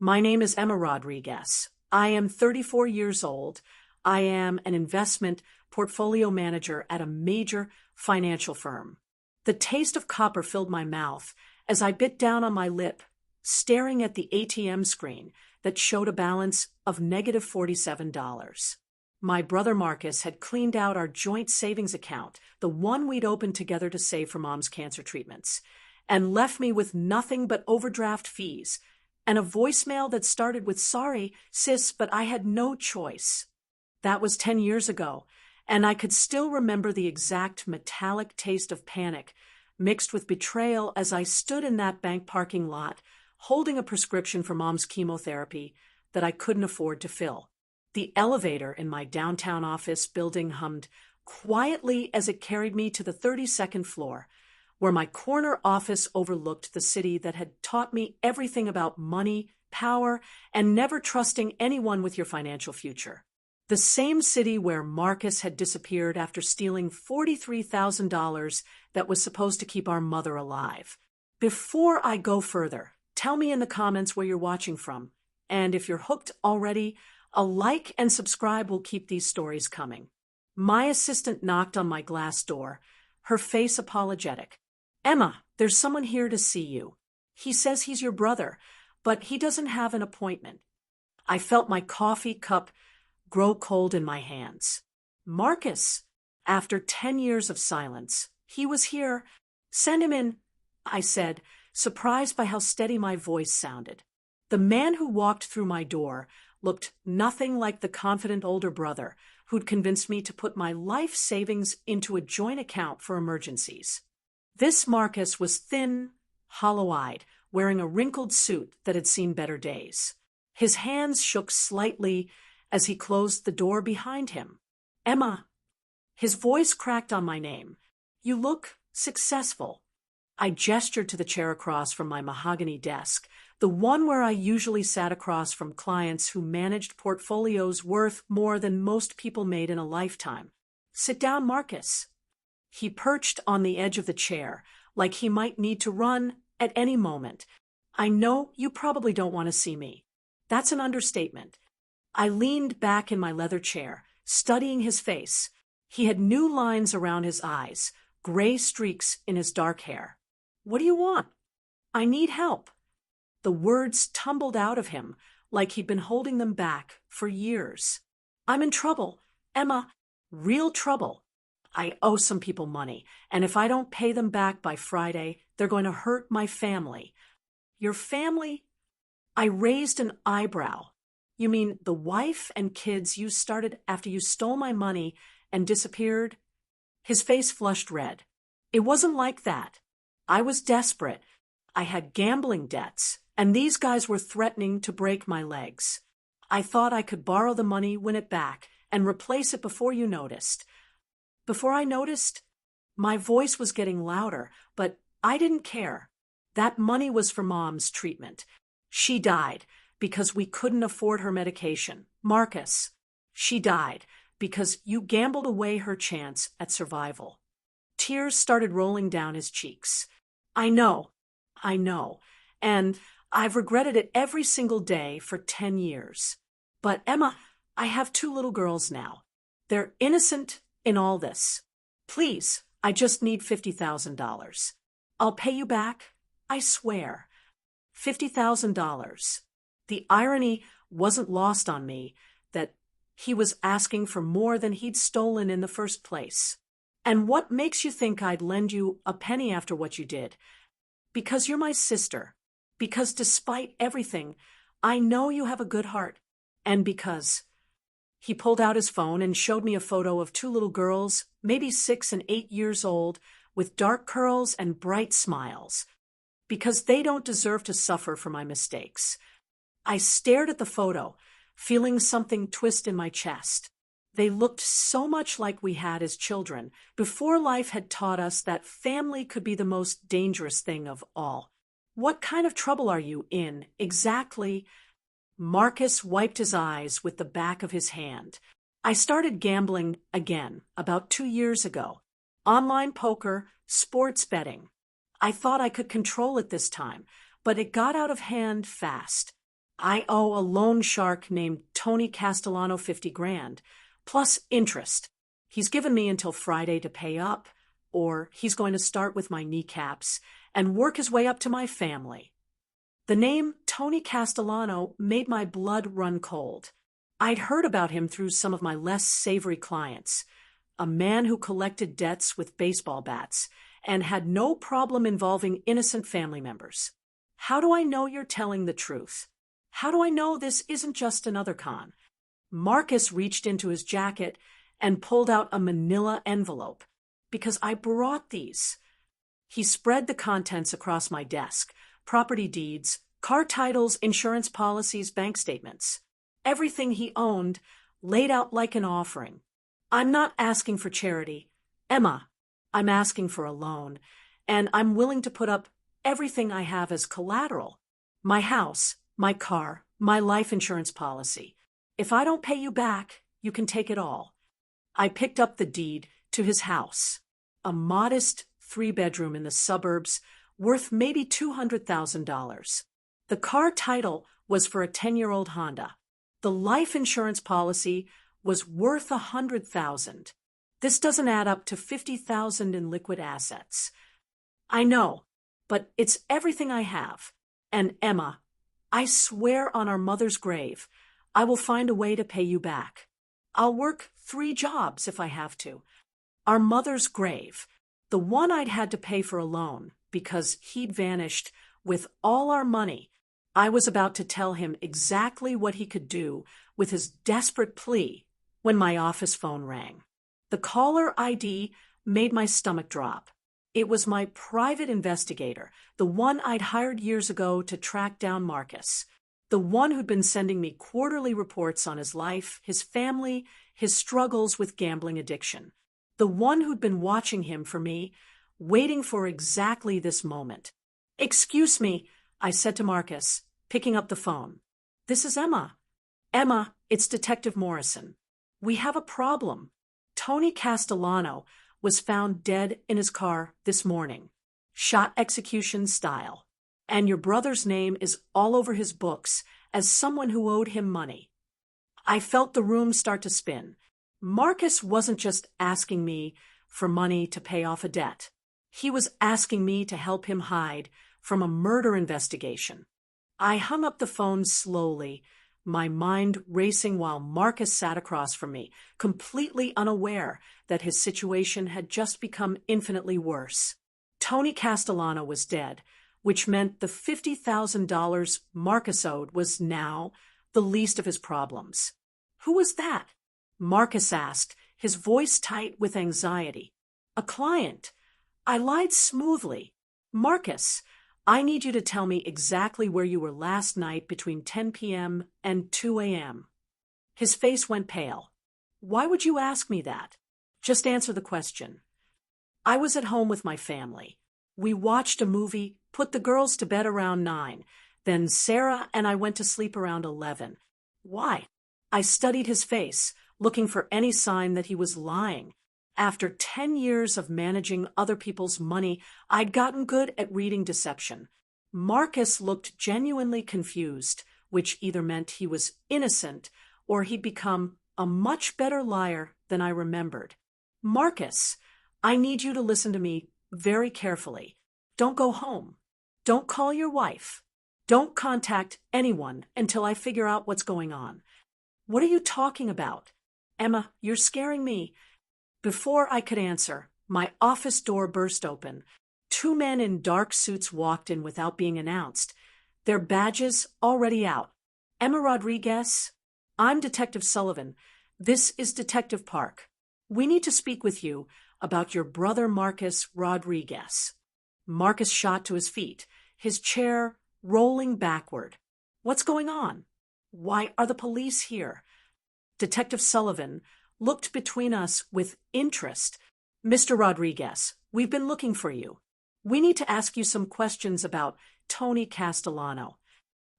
My name is Emma Rodriguez. I am 34 years old. I am an investment portfolio manager at a major financial firm. The taste of copper filled my mouth as I bit down on my lip, staring at the ATM screen that showed a balance of negative $47. My brother Marcus had cleaned out our joint savings account, the one we'd opened together to save for Mom's cancer treatments, and left me with nothing but overdraft fees and a voicemail that started with, "Sorry, sis, but I had no choice." That was 10 years ago, and I could still remember the exact metallic taste of panic mixed with betrayal as I stood in that bank parking lot, holding a prescription for Mom's chemotherapy that I couldn't afford to fill. The elevator in my downtown office building hummed quietly as it carried me to the 32nd floor, where my corner office overlooked the city that had taught me everything about money, power, and never trusting anyone with your financial future. The same city where Marcus had disappeared after stealing $43,000 that was supposed to keep our mother alive. Before I go further, tell me in the comments where you're watching from, and if you're hooked already, a like and subscribe will keep these stories coming. My assistant knocked on my glass door, her face apologetic. "Emma, there's someone here to see you. He says he's your brother, but he doesn't have an appointment." I felt my coffee cup grow cold in my hands. "Marcus!" After 10 years of silence, he was here. "Send him in," I said, surprised by how steady my voice sounded. The man who walked through my door looked nothing like the confident older brother who'd convinced me to put my life savings into a joint account for emergencies. This Marcus was thin, hollow-eyed, wearing a wrinkled suit that had seen better days. His hands shook slightly as he closed the door behind him. "Emma." His voice cracked on my name. "You look successful." I gestured to the chair across from my mahogany desk, the one where I usually sat across from clients who managed portfolios worth more than most people made in a lifetime. "Sit down, Marcus." He perched on the edge of the chair, like he might need to run at any moment. "I know you probably don't want to see me." That's an understatement. I leaned back in my leather chair, studying his face. He had new lines around his eyes, gray streaks in his dark hair. "What do you want?" "I need help." The words tumbled out of him like he'd been holding them back for years. "I'm in trouble, Emma, real trouble. I owe some people money, and if I don't pay them back by Friday, they're going to hurt my family." "Your family?" I raised an eyebrow. "You mean the wife and kids you started after you stole my money and disappeared?" His face flushed red. "It wasn't like that. I was desperate. I had gambling debts, and these guys were threatening to break my legs. I thought I could borrow the money, win it back, and replace it before you noticed." Before I noticed? My voice was getting louder, but I didn't care. That money was for Mom's treatment. She died because we couldn't afford her medication. Marcus, she died because you gambled away her chance at survival. Tears started rolling down his cheeks. I know, and I've regretted it every single day for 10 years. But Emma, I have 2 little girls now. They're innocent in all this. Please, I just need $50,000. I'll pay you back, I swear. $50,000. The irony wasn't lost on me that he was asking for more than he'd stolen in the first place. "And what makes you think I'd lend you a penny after what you did?" "Because you're my sister. Because despite everything, I know you have a good heart. And because..." He pulled out his phone and showed me a photo of 2 little girls, maybe 6 and 8 years old, with dark curls and bright smiles. Because they don't deserve to suffer for my mistakes. I stared at the photo, feeling something twist in my chest. They looked so much like we had as children, before life had taught us that family could be the most dangerous thing of all. "What kind of trouble are you in, exactly?" Marcus wiped his eyes with the back of his hand. "I started gambling again about 2 years ago. Online poker, sports betting. I thought I could control it this time, but it got out of hand fast. I owe a loan shark named Tony Castellano 50 grand, plus interest. He's given me until Friday to pay up, or he's going to start with my kneecaps and work his way up to my family. The name Tony Castellano made my blood run cold. I'd heard about him through some of my less savory clients, a man who collected debts with baseball bats and had no problem involving innocent family members. How do I know you're telling the truth? How do I know this isn't just another con? Marcus reached into his jacket and pulled out a manila envelope. Because I brought these. He spread the contents across my desk: property deeds, car titles, insurance policies, bank statements. Everything he owned laid out like an offering. I'm not asking for charity, Emma. I'm asking for a loan, and I'm willing to put up everything I have as collateral. My house, my car, my life insurance policy. If I don't pay you back, you can take it all. I picked up the deed to his house, a modest 3-bedroom in the suburbs, worth maybe $200,000. The car title was for a 10-year-old Honda. The life insurance policy was worth $100,000. This doesn't add up to $50,000 in liquid assets. I know, but it's everything I have. And Emma, I swear on our mother's grave, I will find a way to pay you back. I'll work 3 jobs if I have to. Our mother's grave, the one I'd had to pay for alone because he'd vanished with all our money. I was about to tell him exactly what he could do with his desperate plea when my office phone rang. The caller ID made my stomach drop. It was my private investigator, the one I'd hired years ago to track down Marcus, the one who'd been sending me quarterly reports on his life, his family, his struggles with gambling addiction, the one who'd been watching him for me, waiting for exactly this moment. "Excuse me," I said to Marcus, picking up the phone. "This is Emma." "Emma, it's Detective Morrison. We have a problem. Tony Castellano was found dead in his car this morning, shot execution style. And your brother's name is all over his books as someone who owed him money." I felt the room start to spin. Marcus wasn't just asking me for money to pay off a debt. He was asking me to help him hide from a murder investigation. I hung up the phone slowly, my mind racing while Marcus sat across from me, completely unaware that his situation had just become infinitely worse. Tony Castellano was dead, which meant the $50,000 Marcus owed was now the least of his problems. "Who was that?" Marcus asked, his voice tight with anxiety. "A client." I lied smoothly. "Marcus, I need you to tell me exactly where you were last night between 10 p.m. and 2 a.m. His face went pale. "Why would you ask me that? Just answer the question." "I was at home with my family. We watched a movie, put the girls to bed around 9. Then Sarah and I went to sleep around 11. "Why?" I studied his face, looking for any sign that he was lying. After 10 years of managing other people's money, I'd gotten good at reading deception. Marcus looked genuinely confused, which either meant he was innocent or he'd become a much better liar than I remembered. "Marcus, I need you to listen to me very carefully. Don't go home. Don't call your wife. Don't contact anyone until I figure out what's going on." "What are you talking about?" "Emma, you're scaring me." Before I could answer, my office door burst open. 2 men in dark suits walked in without being announced, their badges already out. "Emma Rodriguez, I'm Detective Sullivan. This is Detective Park. We need to speak with you about your brother Marcus Rodriguez." Marcus shot to his feet, his chair rolling backward. "What's going on? Why are the police here?" Detective Sullivan looked between us with interest. "Mr. Rodriguez, we've been looking for you. We need to ask you some questions about Tony Castellano."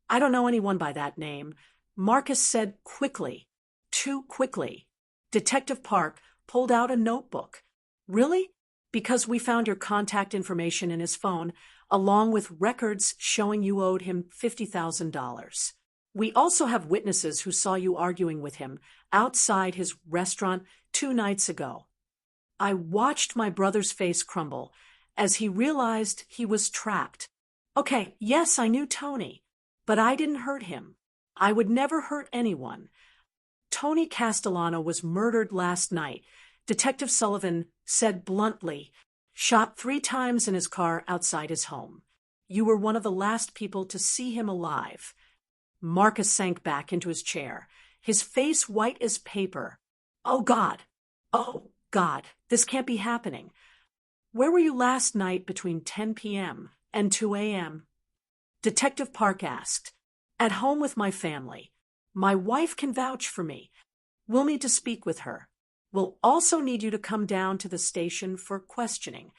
"I don't know anyone by that name," Marcus said quickly, too quickly. Detective Park pulled out a notebook. "Really?" "Because we found your contact information in his phone, along with records showing you owed him $50,000. We also have witnesses who saw you arguing with him outside his restaurant 2 nights ago. I watched my brother's face crumble as he realized he was trapped. Okay, yes, I knew Tony, but I didn't hurt him. I would never hurt anyone. Tony Castellano was murdered last night, Detective Sullivan said bluntly, shot 3 times in his car outside his home. You were one of the last people to see him alive. Marcus sank back into his chair, his face white as paper. Oh, God. Oh, God. This can't be happening. Where were you last night between 10 p.m. and 2 a.m.? Detective Park asked. At home with my family. My wife can vouch for me. We'll need to speak with her. We'll also need you to come down to the station for questioning.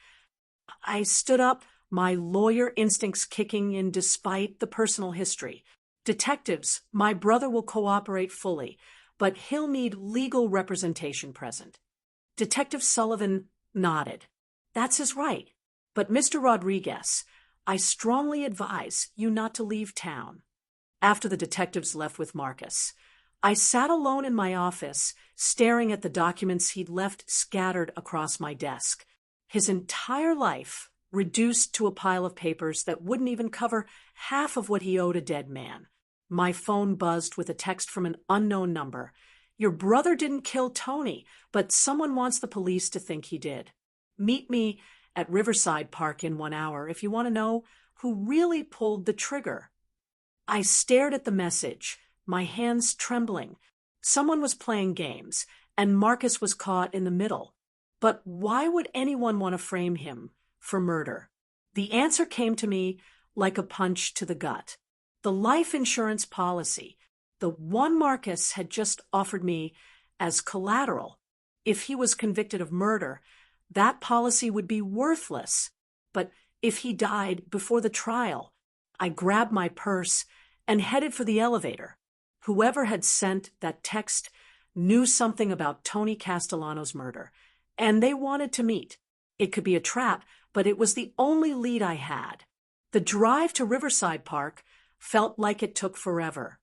I stood up, my lawyer instincts kicking in despite the personal history. Detectives, my brother will cooperate fully, but he'll need legal representation present. Detective Sullivan nodded. That's his right. But Mr. Rodriguez, I strongly advise you not to leave town. After the detectives left with Marcus, I sat alone in my office, staring at the documents he'd left scattered across my desk. His entire life reduced to a pile of papers that wouldn't even cover half of what he owed a dead man. My phone buzzed with a text from an unknown number. Your brother didn't kill Tony, but someone wants the police to think he did. Meet me at Riverside Park in 1 hour if you want to know who really pulled the trigger. I stared at the message, my hands trembling. Someone was playing games, and Marcus was caught in the middle. But why would anyone want to frame him for murder? The answer came to me like a punch to the gut. The life insurance policy, the one Marcus had just offered me as collateral. If he was convicted of murder, that policy would be worthless. But if he died before the trial, I grabbed my purse and headed for the elevator. Whoever had sent that text knew something about Tony Castellano's murder, and they wanted to meet. It could be a trap, but it was the only lead I had. The drive to Riverside Park felt like it took forever.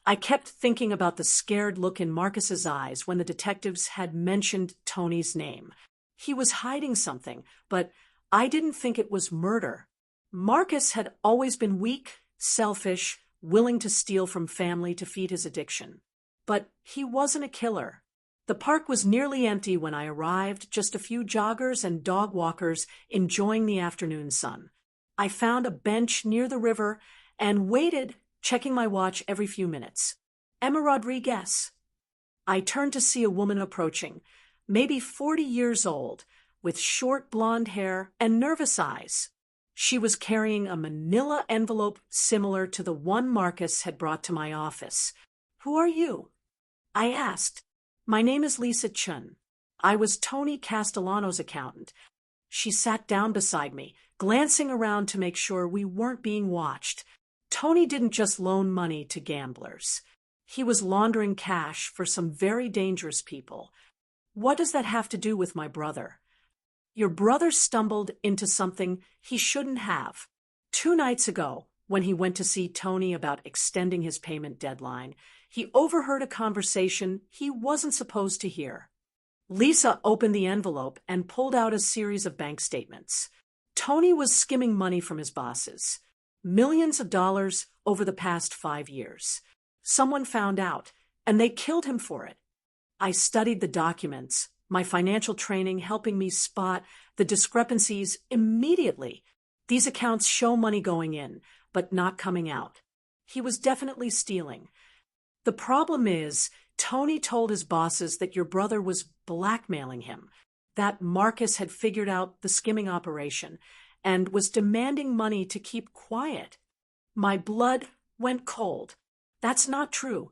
I kept thinking about the scared look in Marcus's eyes when the detectives had mentioned Tony's name. He was hiding something, but I didn't think it was murder. Marcus had always been weak, selfish, willing to steal from family to feed his addiction. But he wasn't a killer. The park was nearly empty when I arrived, just a few joggers and dog walkers enjoying the afternoon sun. I found a bench near the river and waited, checking my watch every few minutes. Emma Rodriguez. I turned to see a woman approaching, maybe 40 years old, with short blonde hair and nervous eyes. She was carrying a manila envelope similar to the one Marcus had brought to my office. Who are you? I asked. My name is Lisa Chun. I was Tony Castellano's accountant. She sat down beside me, glancing around to make sure we weren't being watched. Tony didn't just loan money to gamblers. He was laundering cash for some very dangerous people. What does that have to do with my brother? Your brother stumbled into something he shouldn't have. 2 nights ago, when he went to see Tony about extending his payment deadline, he overheard a conversation he wasn't supposed to hear. Lisa opened the envelope and pulled out a series of bank statements. Tony was skimming money from his bosses. Millions of dollars over the past 5 years. Someone found out, and they killed him for it. I studied the documents, my financial training helping me spot the discrepancies immediately. These accounts show money going in, but not coming out. He was definitely stealing. The problem is, Tony told his bosses that your brother was blackmailing him, that Marcus had figured out the skimming operation and was demanding money to keep quiet. My blood went cold. That's not true.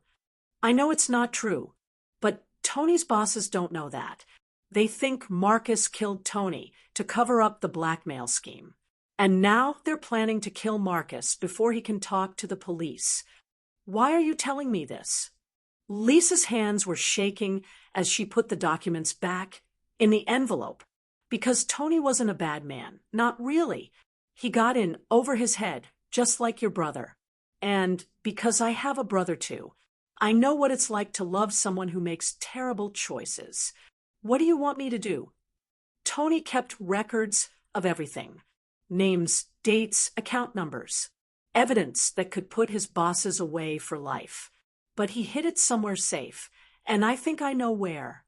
I know it's not true, but Tony's bosses don't know that. They think Marcus killed Tony to cover up the blackmail scheme. And now they're planning to kill Marcus before he can talk to the police. Why are you telling me this? Lisa's hands were shaking as she put the documents back in the envelope. Because Tony wasn't a bad man. Not really. He got in over his head, just like your brother. And because I have a brother too, I know what it's like to love someone who makes terrible choices. What do you want me to do? Tony kept records of everything: names, dates, account numbers, evidence that could put his bosses away for life. But he hid it somewhere safe, and I think I know where.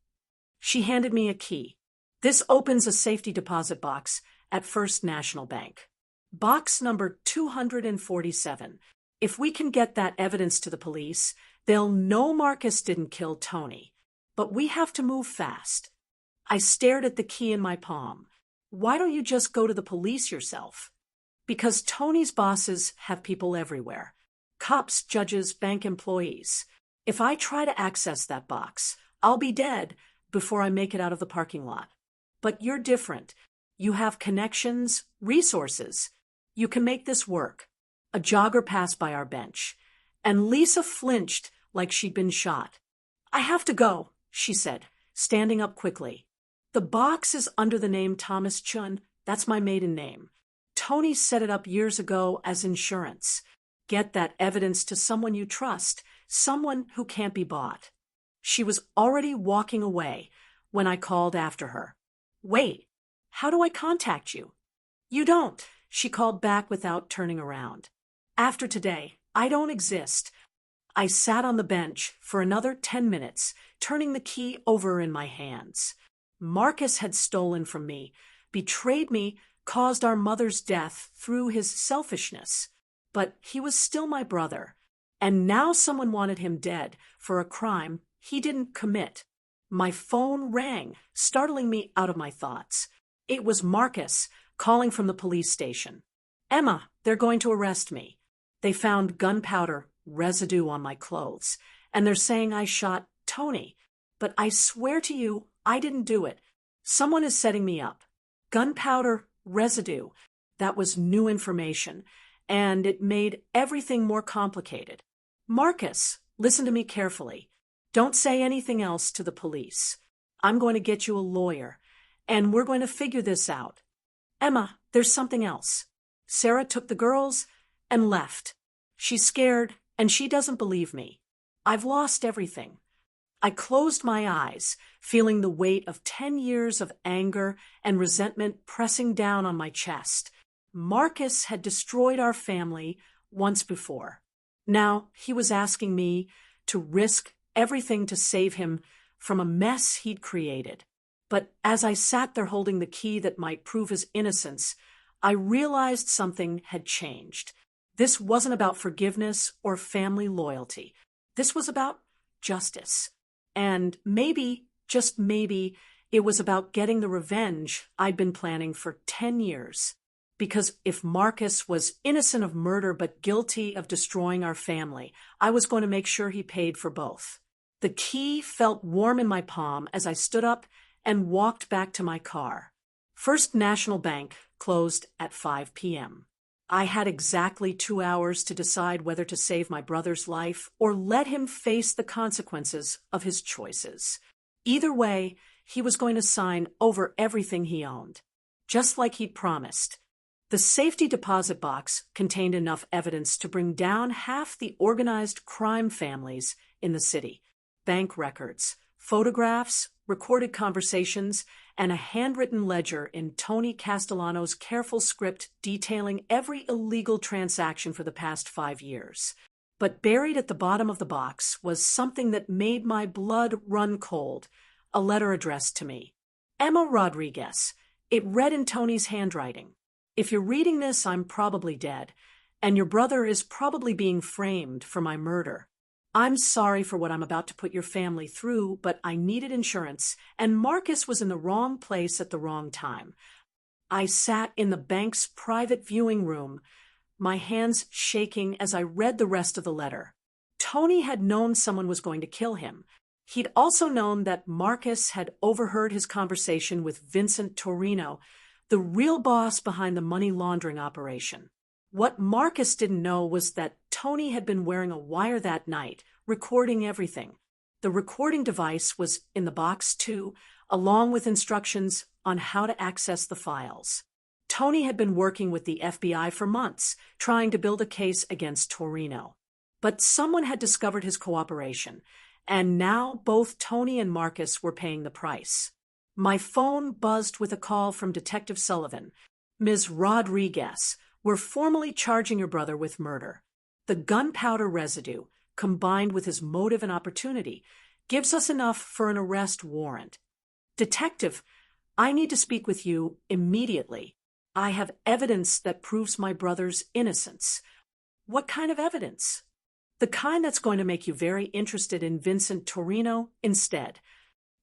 She handed me a key. This opens a safety deposit box at First National Bank. Box number 247. If we can get that evidence to the police, they'll know Marcus didn't kill Tony. But we have to move fast. I stared at the key in my palm. Why don't you just go to the police yourself? Because Tony's bosses have people everywhere. Cops, judges, bank employees. If I try to access that box, I'll be dead before I make it out of the parking lot. But you're different. You have connections, resources. You can make this work. A jogger passed by our bench, and Lisa flinched like she'd been shot. I have to go, she said, standing up quickly. The box is under the name Thomas Chun. That's my maiden name. Tony set it up years ago as insurance. Get that evidence to someone you trust, someone who can't be bought. She was already walking away when I called after her. Wait, how do I contact you? You don't, she called back without turning around. After today, I don't exist. I sat on the bench for another 10 minutes, turning the key over in my hands. Marcus had stolen from me, betrayed me, caused our mother's death through his selfishness. But he was still my brother, and now someone wanted him dead for a crime he didn't commit. My phone rang, startling me out of my thoughts. It was Marcus calling from the police station. Emma, they're going to arrest me. They found gunpowder residue on my clothes, and they're saying I shot Tony. But I swear to you, I didn't do it. Someone is setting me up. Gunpowder residue. That was new information, and it made everything more complicated. Marcus, listen to me carefully. Don't say anything else to the police. I'm going to get you a lawyer, and we're going to figure this out. Emma, there's something else. Sarah took the girls and left. She's scared, and she doesn't believe me. I've lost everything. I closed my eyes, feeling the weight of 10 years of anger and resentment pressing down on my chest. Marcus had destroyed our family once before. Now he was asking me to risk everything to save him from a mess he'd created. But as I sat there holding the key that might prove his innocence, I realized something had changed. This wasn't about forgiveness or family loyalty. This was about justice. And maybe, just maybe, it was about getting the revenge I'd been planning for 10 years. Because if Marcus was innocent of murder but guilty of destroying our family, I was going to make sure he paid for both. The key felt warm in my palm as I stood up and walked back to my car. First National Bank closed at 5 p.m. I had exactly 2 hours to decide whether to save my brother's life or let him face the consequences of his choices. Either way, he was going to sign over everything he owned, just like he'd promised. The safety deposit box contained enough evidence to bring down half the organized crime families in the city. Bank records, photographs, recorded conversations, and a handwritten ledger in Tony Castellano's careful script detailing every illegal transaction for the past 5 years. But buried at the bottom of the box was something that made my blood run cold, a letter addressed to me. Emma Rodriguez. It read in Tony's handwriting. If you're reading this, I'm probably dead, and your brother is probably being framed for my murder. I'm sorry for what I'm about to put your family through, but I needed insurance, and Marcus was in the wrong place at the wrong time. I sat in the bank's private viewing room, my hands shaking as I read the rest of the letter. Tony had known someone was going to kill him. He'd also known that Marcus had overheard his conversation with Vincent Torino, the real boss behind the money laundering operation. What Marcus didn't know was that Tony had been wearing a wire that night, recording everything. The recording device was in the box too, along with instructions on how to access the files. Tony had been working with the FBI for months, trying to build a case against Torino. But someone had discovered his cooperation, and now both Tony and Marcus were paying the price. My phone buzzed with a call from Detective Sullivan. Ms. Rodriguez, we're formally charging your brother with murder. The gunpowder residue, combined with his motive and opportunity, gives us enough for an arrest warrant. Detective, I need to speak with you immediately. I have evidence that proves my brother's innocence. What kind of evidence? The kind that's going to make you very interested in Vincent Torino instead.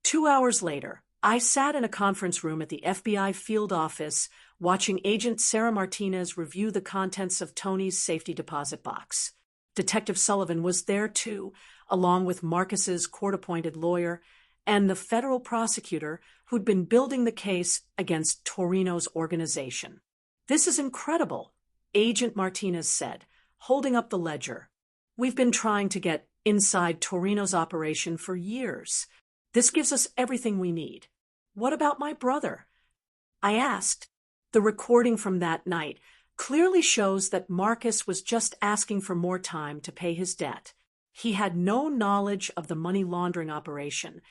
2 hours later, I sat in a conference room at the FBI field office watching Agent Sarah Martinez review the contents of Tony's safety deposit box. Detective Sullivan was there too, along with Marcus's court-appointed lawyer and the federal prosecutor who'd been building the case against Torino's organization. This is incredible, Agent Martinez said, holding up the ledger. We've been trying to get inside Torino's operation for years. This gives us everything we need. What about my brother? I asked. The recording from that night clearly shows that Marcus was just asking for more time to pay his debt. He had no knowledge of the money laundering operation,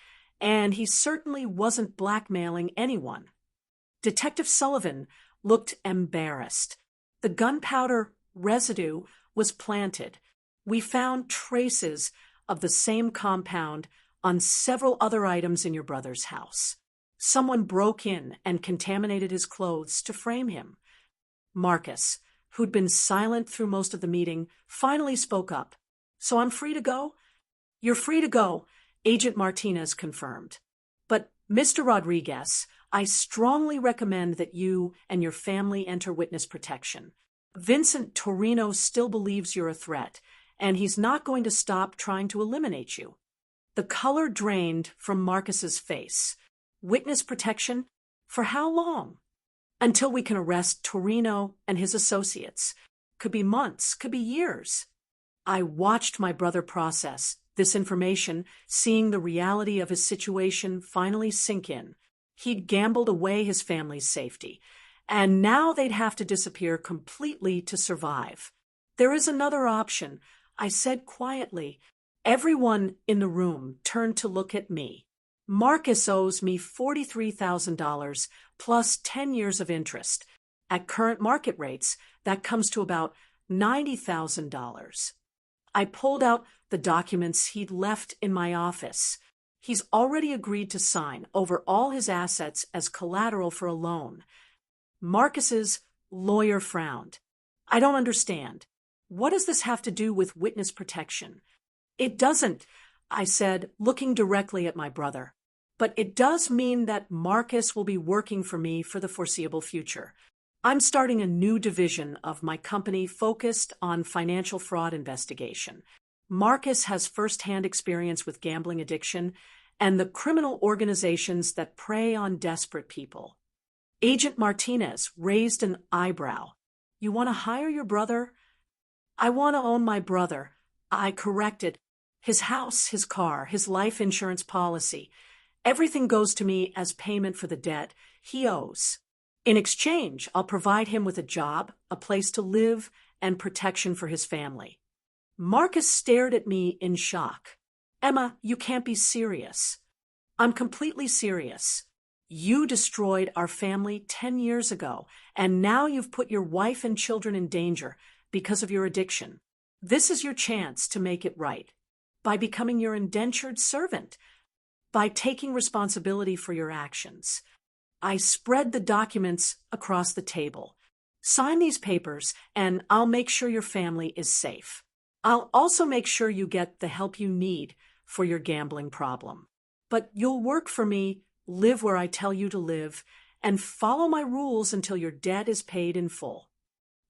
and he certainly wasn't blackmailing anyone. Detective Sullivan looked embarrassed. The gunpowder residue was planted. We found traces of the same compound on several other items in your brother's house. Someone broke in and contaminated his clothes to frame him. Marcus, who'd been silent through most of the meeting, finally spoke up. So I'm free to go? You're free to go, Agent Martinez confirmed. But, Mr. Rodriguez, I strongly recommend that you and your family enter witness protection. Vincent Torino still believes you're a threat, and he's not going to stop trying to eliminate you. The color drained from Marcus's face. Witness protection? For how long? Until we can arrest Torino and his associates. Could be months, could be years. I watched my brother process this information, seeing the reality of his situation finally sink in. He'd gambled away his family's safety, and now they'd have to disappear completely to survive. There is another option, I said quietly. Everyone in the room turned to look at me. Marcus owes me $43,000 plus 10 years of interest. At current market rates, that comes to about $90,000. I pulled out the documents he'd left in my office. He's already agreed to sign over all his assets as collateral for a loan. Marcus's lawyer frowned. I don't understand. What does this have to do with witness protection? It doesn't, I said, looking directly at my brother. But it does mean that Marcus will be working for me for the foreseeable future. I'm starting a new division of my company focused on financial fraud investigation. Marcus has first-hand experience with gambling addiction and the criminal organizations that prey on desperate people. Agent Martinez raised an eyebrow. You want to hire your brother? I want to own my brother. I corrected. His house, his car, his life insurance policy. Everything goes to me as payment for the debt he owes. In exchange, I'll provide him with a job, a place to live, and protection for his family. Marcus stared at me in shock. Emma, you can't be serious. I'm completely serious. You destroyed our family 10 years ago, and now you've put your wife and children in danger because of your addiction. This is your chance to make it right. By becoming your indentured servant. By taking responsibility for your actions. I spread the documents across the table. Sign these papers, and I'll make sure your family is safe. I'll also make sure you get the help you need for your gambling problem. But you'll work for me, live where I tell you to live, and follow my rules until your debt is paid in full.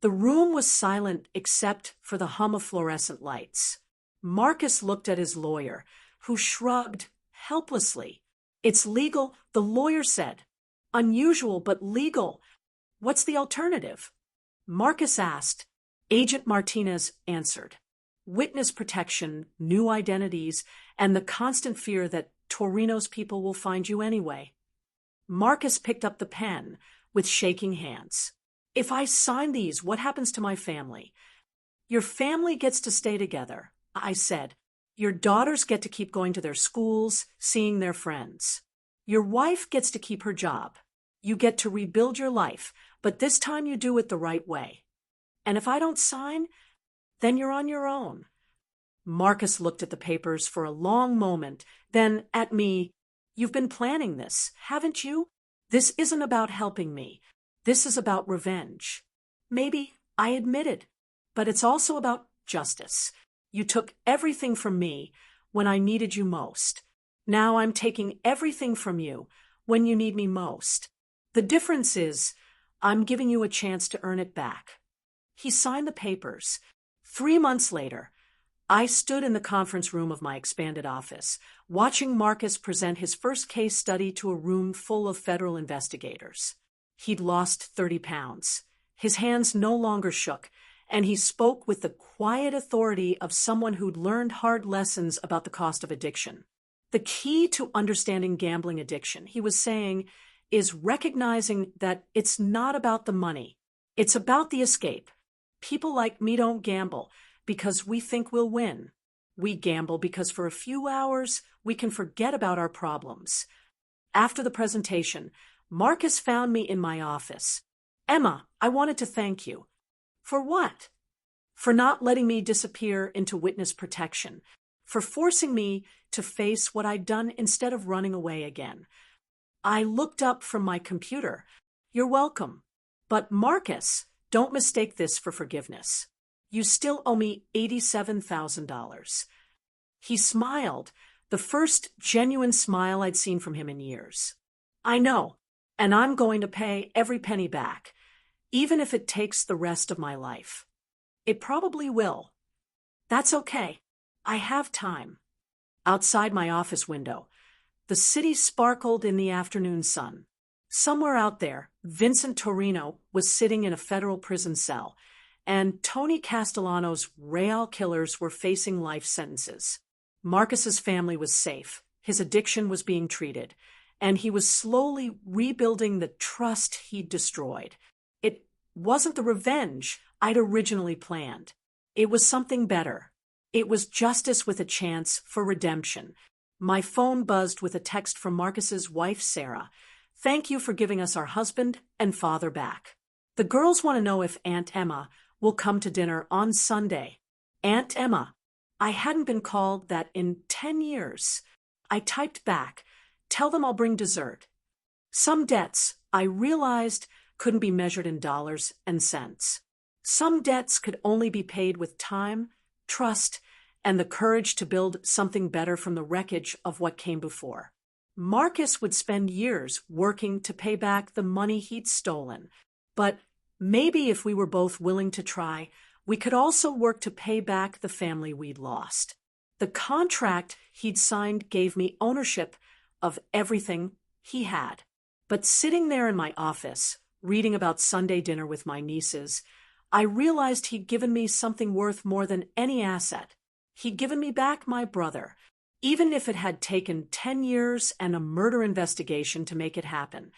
The room was silent except for the hum of fluorescent lights. Marcus looked at his lawyer, who shrugged helplessly. It's legal, the lawyer said. Unusual, but legal. What's the alternative? Marcus asked. Agent Martinez answered. Witness protection, new identities, and the constant fear that Torino's people will find you anyway. Marcus picked up the pen, with shaking hands. If I sign these, what happens to my family? Your family gets to stay together, I said. Your daughters get to keep going to their schools, seeing their friends. Your wife gets to keep her job. You get to rebuild your life, but this time you do it the right way. And if I don't sign, then you're on your own. Marcus looked at the papers for a long moment, then at me. You've been planning this, haven't you? This isn't about helping me. This is about revenge. Maybe, I admitted, but it's also about justice. You took everything from me when I needed you most. Now I'm taking everything from you when you need me most. The difference is, I'm giving you a chance to earn it back. He signed the papers. 3 months later, I stood in the conference room of my expanded office, watching Marcus present his first case study to a room full of federal investigators. He'd lost 30 pounds. His hands no longer shook, and he spoke with the quiet authority of someone who'd learned hard lessons about the cost of addiction. The key to understanding gambling addiction, he was saying, is recognizing that it's not about the money. It's about the escape. People like me don't gamble because we think we'll win. We gamble because for a few hours we can forget about our problems. After the presentation, Marcus found me in my office. Emma, I wanted to thank you. For what? For not letting me disappear into witness protection. For forcing me to face what I'd done instead of running away again. I looked up from my computer. You're welcome. But Marcus, don't mistake this for forgiveness. You still owe me $87,000. He smiled, the first genuine smile I'd seen from him in years. I know, and I'm going to pay every penny back, even if it takes the rest of my life. It probably will. That's okay. I have time. Outside my office window, the city sparkled in the afternoon sun. Somewhere out there, Vincent Torino was sitting in a federal prison cell, and Tony Castellano's Real killers were facing life sentences. Marcus's family was safe, his addiction was being treated, and he was slowly rebuilding the trust he'd destroyed. It wasn't the revenge I'd originally planned. It was something better. It was justice with a chance for redemption. My phone buzzed with a text from Marcus's wife, Sarah. Thank you for giving us our husband and father back. The girls want to know if Aunt Emma will come to dinner on Sunday. Aunt Emma. I hadn't been called that in 10 years. I typed back, tell them I'll bring dessert. Some debts, I realized, couldn't be measured in dollars and cents. Some debts could only be paid with time, trust, and the courage to build something better from the wreckage of what came before. Marcus would spend years working to pay back the money he'd stolen, but maybe if we were both willing to try, we could also work to pay back the family we'd lost. The contract he'd signed gave me ownership of everything he had. But sitting there in my office, reading about Sunday dinner with my nieces, I realized he'd given me something worth more than any asset. He'd given me back my brother, even if it had taken 10 years and a murder investigation to make it happen.